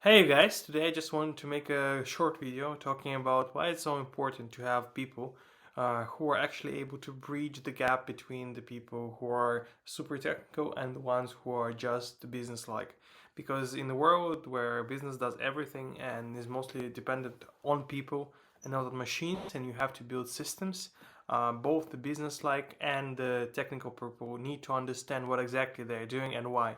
Hey guys, today I just wanted to make a short video talking about why it's so important to have people who are actually able to bridge the gap between the people who are super technical and the ones who are just business-like. Because in the world where business does everything and is mostly dependent on people and not on machines, and you have to build systems, both the business-like and the technical people need to understand what exactly they're doing and why.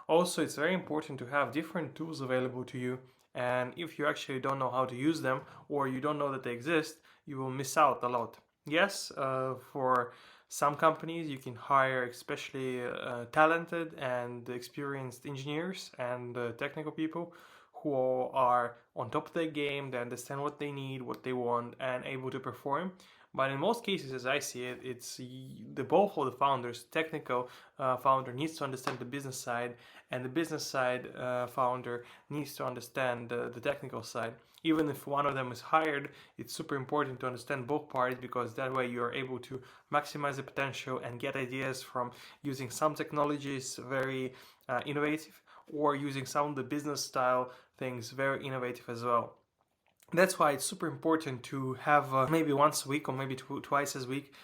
Also, it's very important to have different tools available to you, and if you actually don't know how to use them or you don't know that they exist, you will miss out a lot. Yes, for some companies you can hire especially talented and experienced engineers and technical people who are on top of their game, they understand what they need, what they want, and able to perform. But in most cases, as I see it, it's the both of the founders, technical founder needs to understand the business side, and the business side founder needs to understand the technical side. Even if one of them is hired, it's super important to understand both parties because that way you are able to maximize the potential and get ideas from using some technologies very innovative or using some of the business style things very innovative as well. That's why it's super important to have maybe once a week or maybe twice a week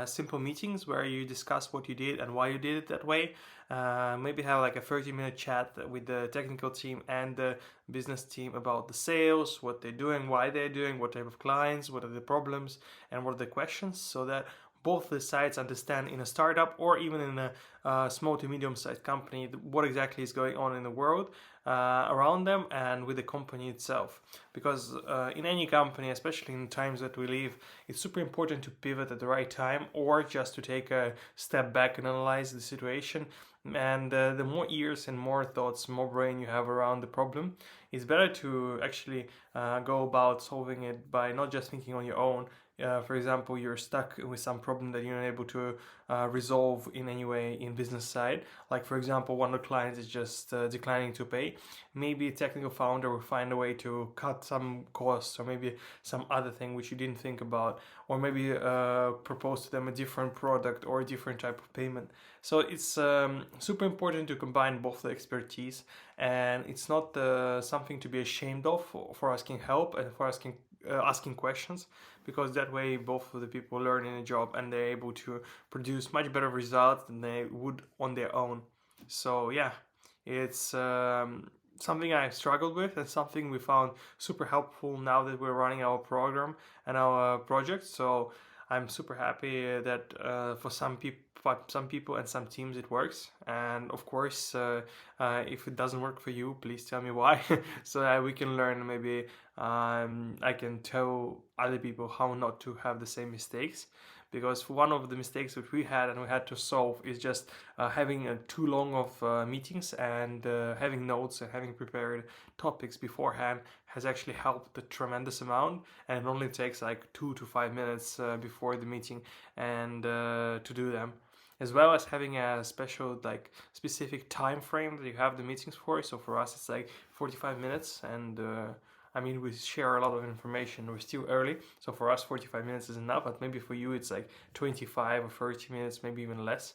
simple meetings where you discuss what you did and why you did it that way. Maybe have like a 30-minute chat with the technical team and the business team about the sales, what they're doing, why they're doing, what type of clients, what are the problems, and what are the questions, so that both the sides understand in a startup or even in a small to medium sized company what exactly is going on in the world around them and with the company itself. Because in any company, especially in times that we live, it's super important to pivot at the right time or just to take a step back and analyze the situation. And the more ears and more thoughts, more brain you have around the problem, it's better to actually go about solving it by not just thinking on your own. For example, you're stuck with some problem that you're not able to resolve in any way in business side. Like for example, one of the clients is just declining to pay. Maybe a technical founder will find a way to cut some costs, or maybe some other thing which you didn't think about, or maybe propose to them a different product or a different type of payment. So it's super important to combine both the expertise, and it's not something to be ashamed of for asking help and for asking questions, because that way both of the people learn in a job and they're able to produce much better results than they would on their own. So yeah, it's something I struggled with and something we found super helpful now that we're running our program and our project. So I'm super happy that for some people and some teams it works. And of course, if it doesn't work for you, please tell me why, so that we can learn. Maybe I can tell other people how not to have the same mistakes. Because one of the mistakes that we had and we had to solve is just having too long of meetings, and having notes and having prepared topics beforehand has actually helped a tremendous amount, and it only takes like 2 to 5 minutes before the meeting and to do them, as well as having a special like specific time frame that you have the meetings for. So for us it's like 45 minutes, and I mean, we share a lot of information. We're still early, so for us 45 minutes is enough, but maybe for you it's like 25 or 30 minutes, maybe even less.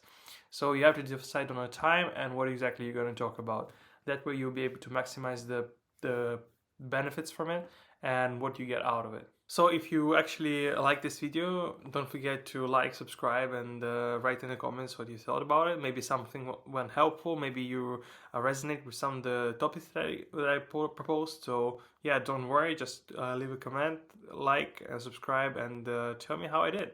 So you have to decide on a time and what exactly you're going to talk about. That way you'll be able to maximize the benefits from it and what you get out of it. So if you actually like this video, don't forget to like, subscribe, and write in the comments what you thought about it. Maybe something went helpful, maybe you resonate with some of the topics that I proposed. So yeah, don't worry, just leave a comment, like, and subscribe, and tell me how I did.